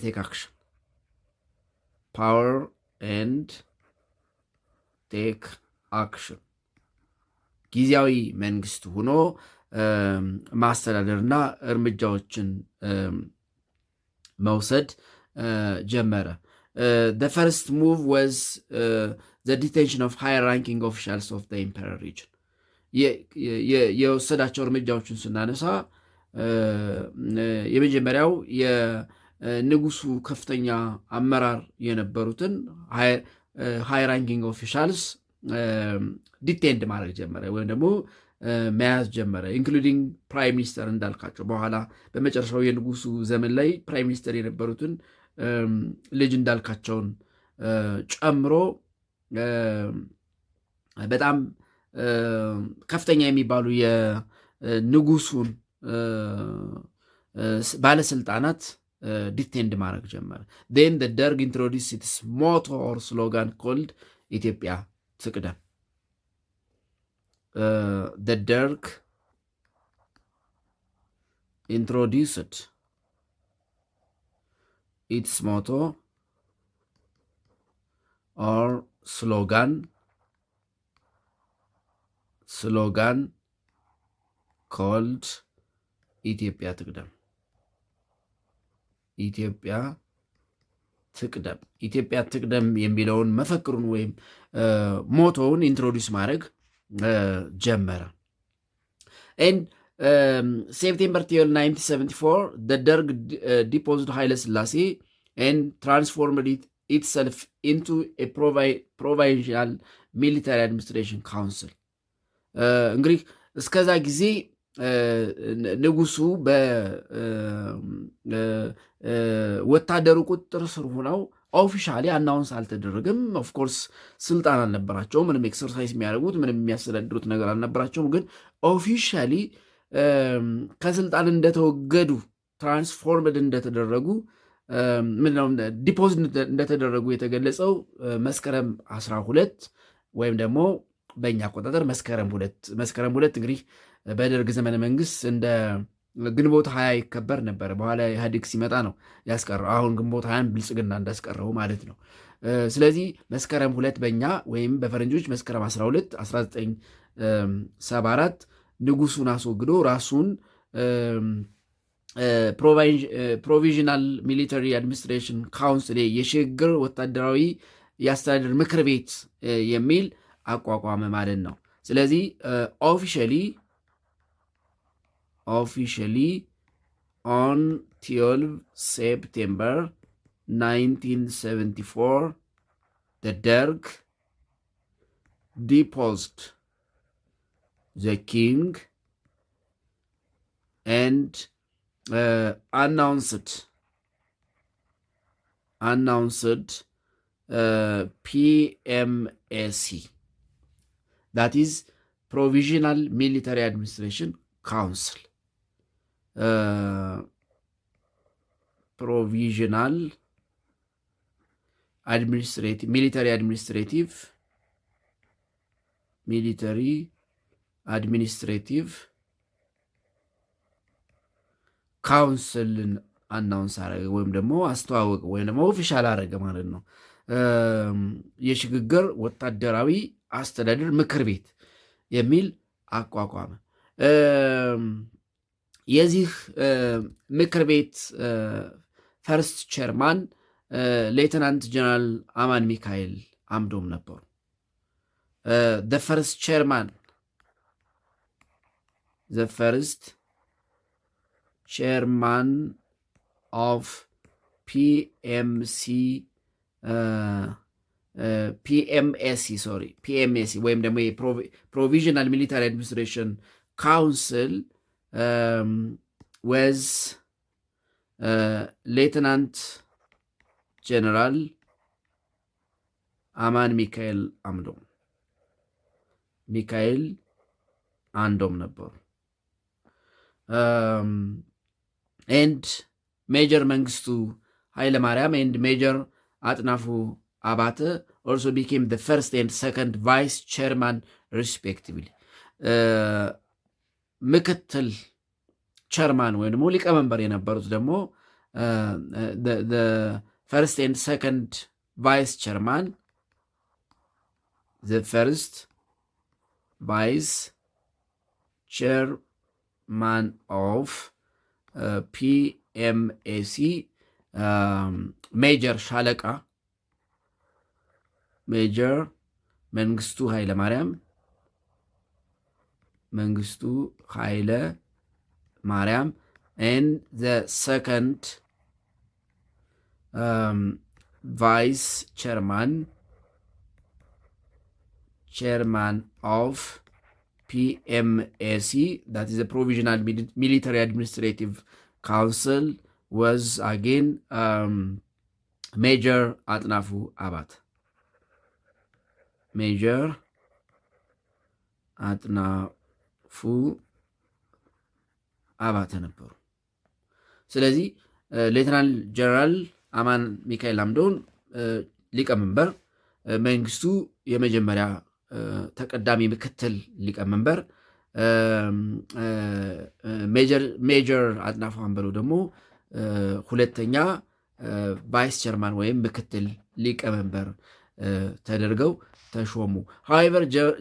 take action. ጊዜያዊ መንግስት ሆኖ ማስተዳደርና እርምጃዎችን መውሰድ ጀመረ። The first move was the detention of higher ranking officials of the imperial region. የወሰዳቸው እርምጃዎችን ስናነሳ የመጀመሪያው የንጉሱ ከፍተኛ አመራር የነበሩትን ሃይ ራንኪንግ ኦፊሻልስ ዲቴንድ ማድረግ ጀመረ ወይም ደግሞ መያዝ ጀመረ። ኢንክሉዲንግ ፕራይም ሚኒስተር እንዳልካቸው በኋላ በመጨረሻው የንጉሱ ዘመን ላይ ፕራይም ሚኒስተር የነበሩትን ልጅ እንዳልካቸውን ጨምሮ በጣም ከፍተኛ የሚባሉ የንጉሱን ባለስልጣናት ዲቴንድ ማድረግ ጀመረ። ን ደርግ ኢንትሮዲስ ኢትስ ሞቶ ኦር ስሎጋን ኮልድ ኢትዮጵያ ትቅደም። ደርግ introduced its motto or slogan called ኢትዮጵያ ትቅደም። ኢትዮጵያ ትቅደም የሚለውን መፈክሩን ወይም ሞቶውን ኢንትሮዲውስ ማድረግ ጀመረ። September 12, 1974, the Derg deposed Haile Selassie and transformed itself into a provincial military administration council. እንግዲህ እስከዛ ጊዜ ንጉሱ በወታደሩ ቁጥጥር ስር ሆነው ኦፊሻሊ አናውንስ አልተደረገም። ኦፍኮርስ ስልጣን አልነበራቸውም። ምንም ኤክሰርሳይዝ የሚያደርጉት ምንም የሚያስተዳድሩት ነገር አልነበራቸውም። ግን ኦፊሻሊ ከስልጣን እንደተወገዱ ትራንስፎርምድ እንደተደረጉ ምንድነው ዲፖዝ እንደተደረጉ የተገለጸው መስከረም 12 ወይም ደግሞ በእኛ አቆጣጠር መስከረም ሁለት እንግዲህ በደርግ ዘመነ መንግስት እንደ ግንቦት 20 ይከበር ነበር። በኋላ ኢህአዴግ ሲመጣ ነው ያስቀረው። አሁን ግንቦት 20 ብልጽግና እንዳስቀረው ማለት ነው። ስለዚህ መስከረም 2 በእኛ ወይም በፈረንጆች መስከረም 12 1974 ንጉሱን አስወግዶ ራሱን ፕሮቪዥናል ሚሊተሪ አድሚኒስትሬሽን ካውንስል የሽግግር ወታደራዊ የአስተዳደር ምክር ቤት የሚል አቋቋመ ማለት ነው። ስለዚህ ኦፊሻሊ on 12 September 1974 the Derg deposed the king and announced PMAC, that is Provisional Military Administration Council. Provisional Military Administrative ካውንስልን አናውንስ አረገ ወይም ደግሞ አስተዋወቀ ወይም ደግሞ ኦፊሻል አረገ ማለት ነው። የሽግግር ወታደራዊ አስተዳደር ምክር ቤት የሚል አቋቋመ። የዚህ ምክር ቤት ፈርስት ቸርማን ሌተናንት ጀነራል አማን ሚካኤል አምዶም ነበሩ። the first chairman of PMAC ወይም ደግሞ ፕሮቪዥናል ሚሊታሪ አድሚኒስትሬሽን ካውንስል was ሌተናንት ጀነራል አማን ሚካኤል አንዶም ነበሩ። and Major Mengistu Haile Mariam and Major Atnafu Abate also became the first and second vice chairman respectively. ምክትል ቸርማን ወይም ደግሞ ሊቀመንበር የነበሩት ደግሞ the first and second vice chairman, the first vice chairman of PMAC ሜጀር ሻለቃ ሜጀር መንግስቱ ኃይለ ማርያም and the second vice chairman of PMAC, that is the Provisional Military Administrative Council, was again Major Atnafu Abate. Major አጥናፉ አባተ ነበሩ። ስለዚህ ሌተናል ጀነራል አማን ሚካኤል አምዶን ሊቀመንበር፣ መንግስቱ የመጀመሪያ ተቀዳሚ ምክትል ሊቀመንበር፣ ሜጀር አጥናፉ አንበሉ ደግሞ ሁለተኛ ቫይስ ቸርማን ወይም ምክትል ሊቀመንበር ተደርገው ተሾሙ። However,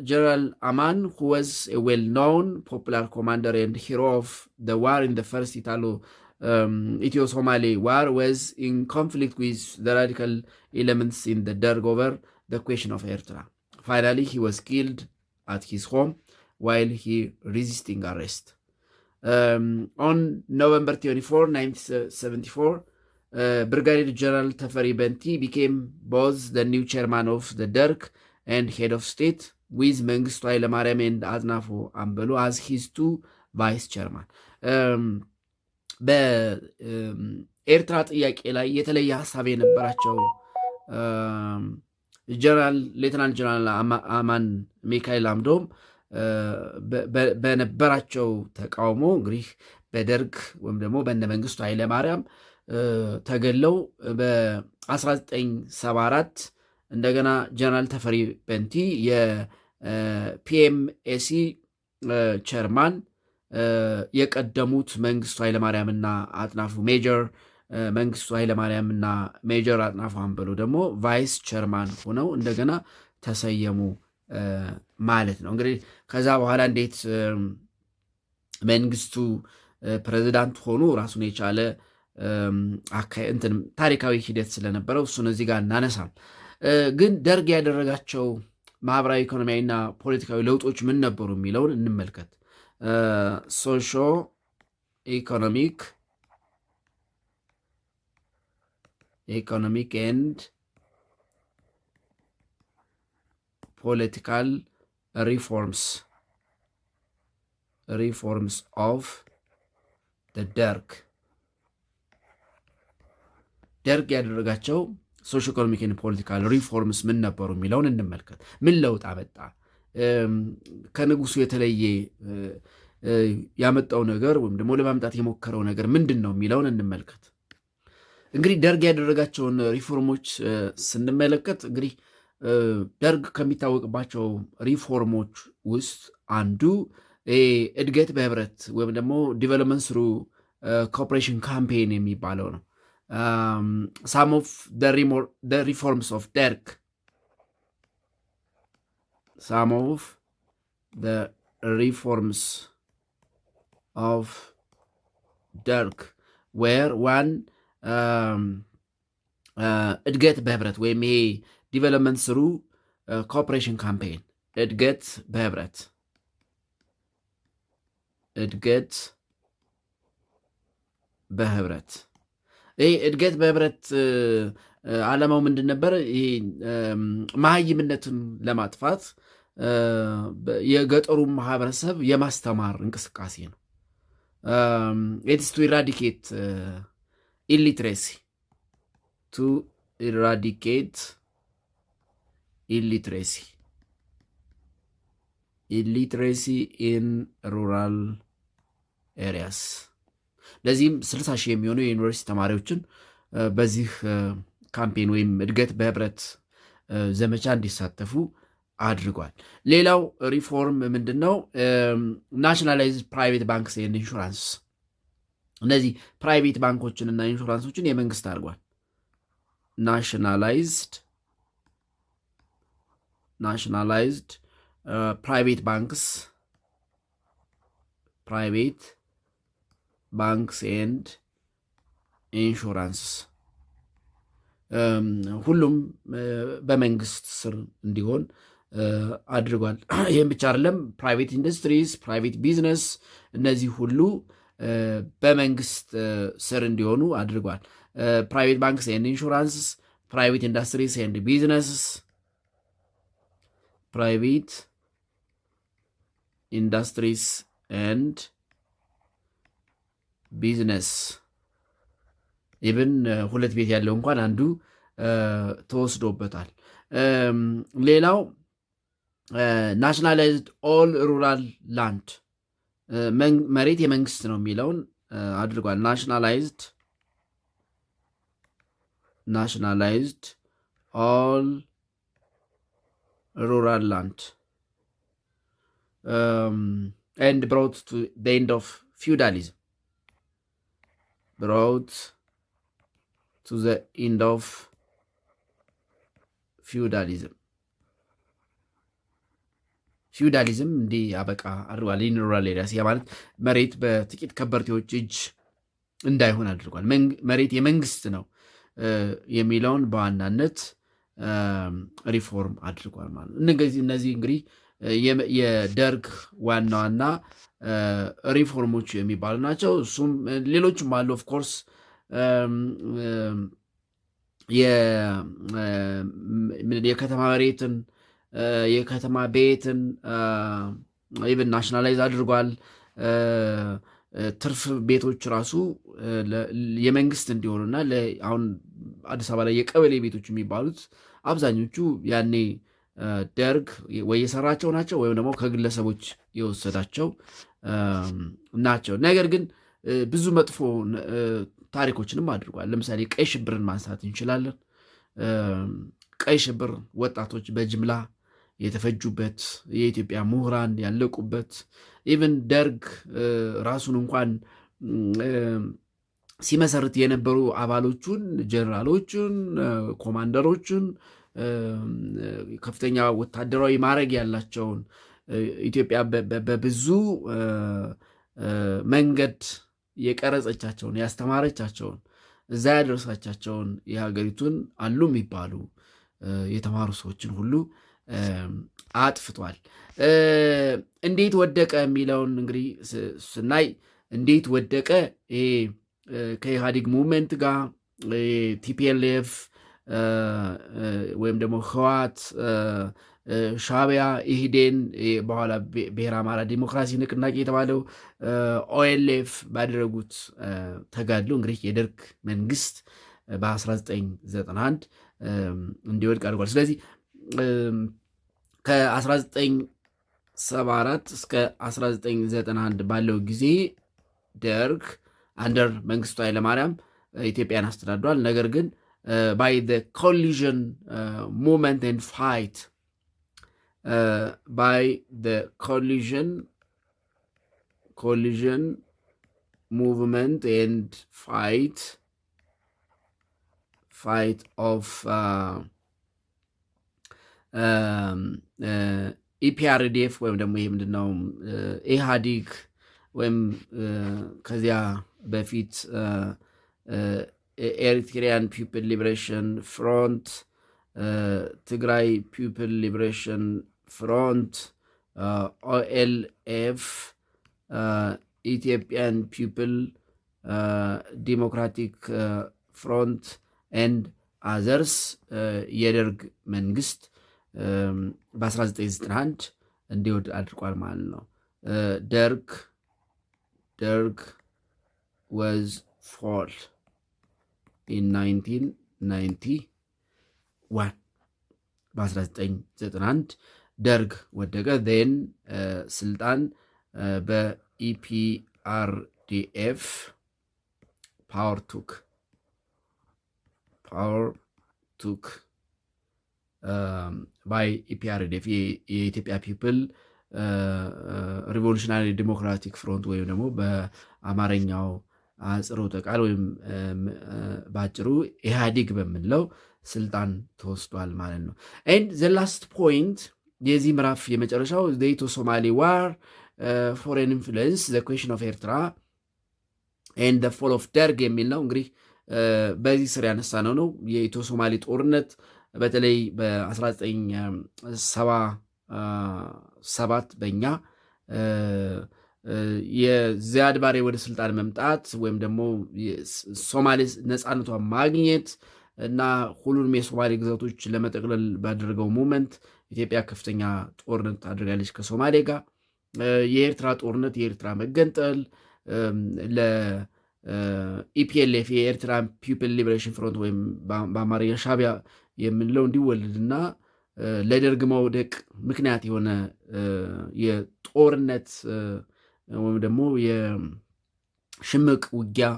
General Aman, who was a well-known popular commander and hero of the war in the first Ethio-Somali war, was in conflict with the radical elements in the Derg over the question of Eritrea. Finally, he was killed at his home while he resisting arrest. On November 24, 1974, Brigadier General Tafari Benti became both the new chairman of the DERC and head of state, with Mengistu Hailemariam and Aznafo Ambelu as his two vice chairman. በኤርትራ ጥያቄ ላይ የተለየ ሀሳብ የነበራቸው ሌተናንት ጀነራል አማን ሚካኤል አምዶም በነበራቸው ተቃውሞ እንግዲህ በደርግ ወይም ደግሞ በእነ መንግስቱ ኃይለማርያም ተገለው በ1974 እንደገና ጀነራል ተፈሪ በንቲ የፒኤምኤሲ ቸርማን የቀደሙት መንግስቱ ኃይለማርያምና አጥናፉ ሜጀር መንግስቱ ኃይለማርያምና ሜጀር አጥናፉ አምበሎ ደግሞ ቫይስ ቸርማን ሆነው እንደገና ተሰየሙ ማለት ነው። እንግዲህ ከዛ በኋላ እንዴት መንግስቱ ፕሬዚዳንት ሆኑ ራሱን የቻለ ታሪካዊ ሂደት ስለነበረው እሱን እዚህ ጋር እናነሳም። ግን ደርግ ያደረጋቸው ማህበራዊ፣ ኢኮኖሚያዊና ፖለቲካዊ ለውጦች ምን ነበሩ የሚለውን እንመልከት። ሶሾ ኢኮኖሚክ ኤንድ ፖለቲካል ሪፎርምስ ኦፍ ደርግ ያደረጋቸው ሶሾ ኢኮኖሚክ ኤንድ ፖለቲካል ሪፎርምስ ምን ነበሩ የሚለውን እንመልከት። ምን ለውጥ አመጣ? ከንጉሱ የተለየ ያመጣው ነገር ወይም ደግሞ ለማምጣት የሞከረው ነገር ምንድን ነው የሚለውን እንመልከት። እንግዲህ ደርግ ያደረጋቸውን ሪፎርሞች ስንመለከት እንግዲህ ደርግ ከሚታወቅባቸው ሪፎርሞች ውስጥ አንዱ እድገት በህብረት ወይም ደግሞ ዲቨሎፕመንት ስሩ ኮኦፕሬሽን ካምፔን የሚባለው ነው። ሳም ኦፍ ሪፎርምስ ኦፍ ደርግ some of the reforms of Derg were one እድገት በህብረት ወይም ይሄ ዲቨሎፕመንት ስሩ ኮኦፕሬሽን ካምፔን እድገት በህብረት ይህ እድገት በህብረት ዓላማው ምንድን ነበር? ይህ መሀይምነትን ለማጥፋት የገጠሩ ማህበረሰብ የማስተማር እንቅስቃሴ ነው። ኢትስ ቱ ኢራዲኬት ኢሊትሬሲ ኢሊትሬሲ ኢን ሩራል ኤሪያስ። ለዚህም 60 ሺህ የሚሆኑ የዩኒቨርሲቲ ተማሪዎችን በዚህ ካምፔን ወይም እድገት በህብረት ዘመቻ እንዲሳተፉ አድርጓል። ሌላው ሪፎርም ምንድን ነው? ናሽናላይዝድ ፕራይቬት ባንክስ ኤንድ ኢንሹራንስ። እነዚህ ፕራይቬት ባንኮችን እና ኢንሹራንሶችን የመንግስት አድርጓል። ናሽናላይዝድ ፕራይቬት ባንክስ ኤንድ ኢንሹራንስ ሁሉም በመንግስት ስር እንዲሆን አድርጓል። ይህም ብቻ አይደለም፣ ፕራይቬት ኢንዱስትሪስ፣ ፕራይቬት ቢዝነስ፣ እነዚህ ሁሉ በመንግስት ስር እንዲሆኑ አድርጓል። ፕራይቬት ባንክስ ኤንድ ኢንሹራንስ፣ ፕራይቬት ኢንዱስትሪስ ኤንድ ቢዝነስ፣ ፕራይቬት ኢንዱስትሪስ ኤንድ ቢዝነስ ኢብን ሁለት ቤት ያለው እንኳን አንዱ ተወስዶበታል። ሌላው ናሽናላይዝድ ኦል ሩራል ላንድ፣ መሬት የመንግስት ነው የሚለውን አድርጓል። ናሽናላይዝድ ኦል ሩራል ላንድ ኤንድ ብሮት ቱ ዘ ኤንድ ኦፍ ፊውዳሊዝም to the end of ፊውዳሊዝም እንዲህ አበቃ አድርጓል። ሩራል ኤሪያስ ማለት መሬት በጥቂት ከበርቴዎች እጅ እንዳይሆን አድርጓል። መሬት የመንግስት ነው የሚለውን በዋናነት ሪፎርም አድርጓል ማለት ነው። እነዚህ እንግዲህ የደርግ ዋና ዋና ሪፎርሞች የሚባሉ ናቸው። እሱም ሌሎችም አሉ ኦፍኮርስ የከተማ መሬትን የከተማ ቤትን ኢቨን ናሽናላይዝ አድርጓል። ትርፍ ቤቶች ራሱ የመንግስት እንዲሆኑና አሁን አዲስ አበባ ላይ የቀበሌ ቤቶች የሚባሉት አብዛኞቹ ያኔ ደርግ ወይ የሰራቸው ናቸው ወይም ደግሞ ከግለሰቦች የወሰዳቸው ናቸው። ነገር ግን ብዙ መጥፎ ታሪኮችንም አድርጓል። ለምሳሌ ቀይ ሽብርን ማንሳት እንችላለን። ቀይ ሽብር ወጣቶች በጅምላ የተፈጁበት፣ የኢትዮጵያ ምሁራን ያለቁበት፣ ኢቨን ደርግ ራሱን እንኳን ሲመሰርት የነበሩ አባሎቹን፣ ጀነራሎቹን፣ ኮማንደሮቹን፣ ከፍተኛ ወታደራዊ ማዕረግ ያላቸውን ኢትዮጵያ በብዙ መንገድ የቀረጸቻቸውን ያስተማረቻቸውን እዛ ያደረሳቻቸውን የሀገሪቱን አሉ የሚባሉ የተማሩ ሰዎችን ሁሉ አጥፍቷል። እንዴት ወደቀ የሚለውን እንግዲህ ስናይ እንዴት ወደቀ ይሄ ከኢህአዴግ ሙቭመንት ጋር ቲፒኤልኤፍ ወይም ደግሞ ህወሓት፣ ሻዕቢያ፣ ኢህዴን በኋላ ብሔረ አማራ ዲሞክራሲ ንቅናቄ የተባለው ኦኤልኤፍ ባደረጉት ተጋድሎ እንግዲህ የደርግ መንግስት በ1991 እንዲወድቅ አድርጓል። ስለዚህ ከ1974 እስከ 1991 ባለው ጊዜ ደርግ አንደር መንግስቱ ኃይለማርያም ኢትዮጵያን አስተዳድሯል። ነገር ግን ባይ ኮሊዥን ሙቭመንት ኤንድ ፋይት by the collision movement and fight of ኢፒአርዲኤፍ ወይም ደግሞ ይህ ምንድነው ኢህአዲግ ወይም ከዚያ በፊት ኤሪትሪያን ፒፕል ሊበሬሽን ፍሮንት፣ ትግራይ ፒፕል ሊበሬሽን ፍሮንት፣ ኦኤልኤፍ፣ ኢትዮጵያን ፒፕል ዲሞክራቲክ ፍሮንት ኤንድ አዘርስ የደርግ መንግስት በ1991 እንዲወድ አድርጓል ማለት ነው። ደርግ was fall in 1991 በ1991 ደርግ ወደቀ። ዜን ስልጣን በኢፒአርዲኤፍ ፓወር ቱክ ባይ ኢፒአርዲኤፍ የኢትዮጵያ ፒፕል ሪቮሉሽናሪ ዲሞክራቲክ ፍሮንት ወይም ደግሞ በአማርኛው አጽሮተ ቃል ወይም በአጭሩ ኢህአዲግ በምንለው ስልጣን ተወስዷል ማለት ነው። ኤንድ ዘ ላስት ፖይንት የዚህ ምዕራፍ የመጨረሻው ኢትዮ ሶማሌ ዋር ፎሬን ኢንፍሉዌንስ ዘ ኩዌሽን ኦፍ ኤርትራ ኤንድ ዘ ፎል ኦፍ ደርግ የሚል ነው። እንግዲህ በዚህ ስር ያነሳ ነው የኢትዮ ሶማሌ ጦርነት በተለይ በ1977 በእኛ የዚያድ ባሬ ወደ ስልጣን መምጣት ወይም ደግሞ ሶማሌ ነፃነቷን ማግኘት እና ሁሉንም የሶማሌ ግዛቶች ለመጠቅለል ባደረገው ሙመንት ኢትዮጵያ ከፍተኛ ጦርነት አድርጋለች ከሶማሌ ጋር። የኤርትራ ጦርነት፣ የኤርትራ መገንጠል ለኢፒኤልኤፍ የኤርትራ ፒፕል ሊበሬሽን ፍሮንት ወይም በአማርኛ ሻዕቢያ የምንለው እንዲወለድና ለደርግ መውደቅ ምክንያት የሆነ የጦርነት ወይም ደግሞ የሽምቅ ውጊያ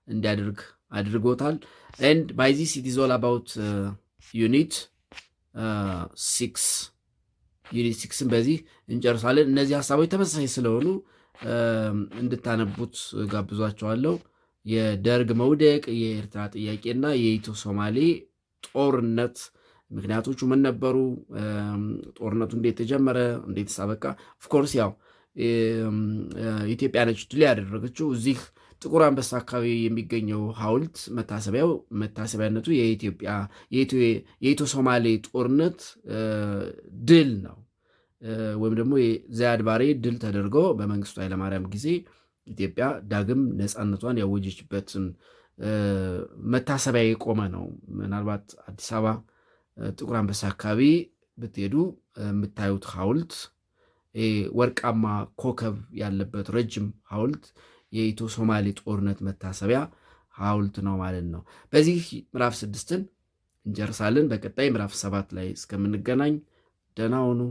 እንዲያደርግ አድርጎታል። and by this it is all about ዩኒት 6ን በዚህ እንጨርሳለን። እነዚህ ሀሳቦች ተመሳሳይ ስለሆኑ እንድታነቡት ጋብዟቸዋለሁ። የደርግ መውደቅ፣ የኤርትራ ጥያቄና የኢትዮ ሶማሌ ጦርነት ምክንያቶቹ ምን ነበሩ? ጦርነቱ እንዴት ተጀመረ? እንዴት ሳበቃ? ኦፍኮርስ ያው ኢትዮጵያ ነች ድል ያደረገችው። እዚህ ጥቁር አንበሳ አካባቢ የሚገኘው ሐውልት መታሰቢያነቱ የኢትዮ ሶማሌ ጦርነት ድል ነው። ወይም ደግሞ የዘያድ ባሬ ድል ተደርጎ በመንግስቱ ኃይለማርያም ጊዜ ኢትዮጵያ ዳግም ነፃነቷን ያወጀችበትን መታሰቢያ የቆመ ነው። ምናልባት አዲስ አበባ ጥቁር አንበሳ አካባቢ ብትሄዱ የምታዩት ሐውልት ወርቃማ ኮከብ ያለበት ረጅም ሐውልት የኢትዮ ሶማሌ ጦርነት መታሰቢያ ሐውልት ነው ማለት ነው። በዚህ ምዕራፍ 6ን እንጨርሳለን። በቀጣይ ምዕራፍ 7 ላይ እስከምንገናኝ ደህና ሁኑ።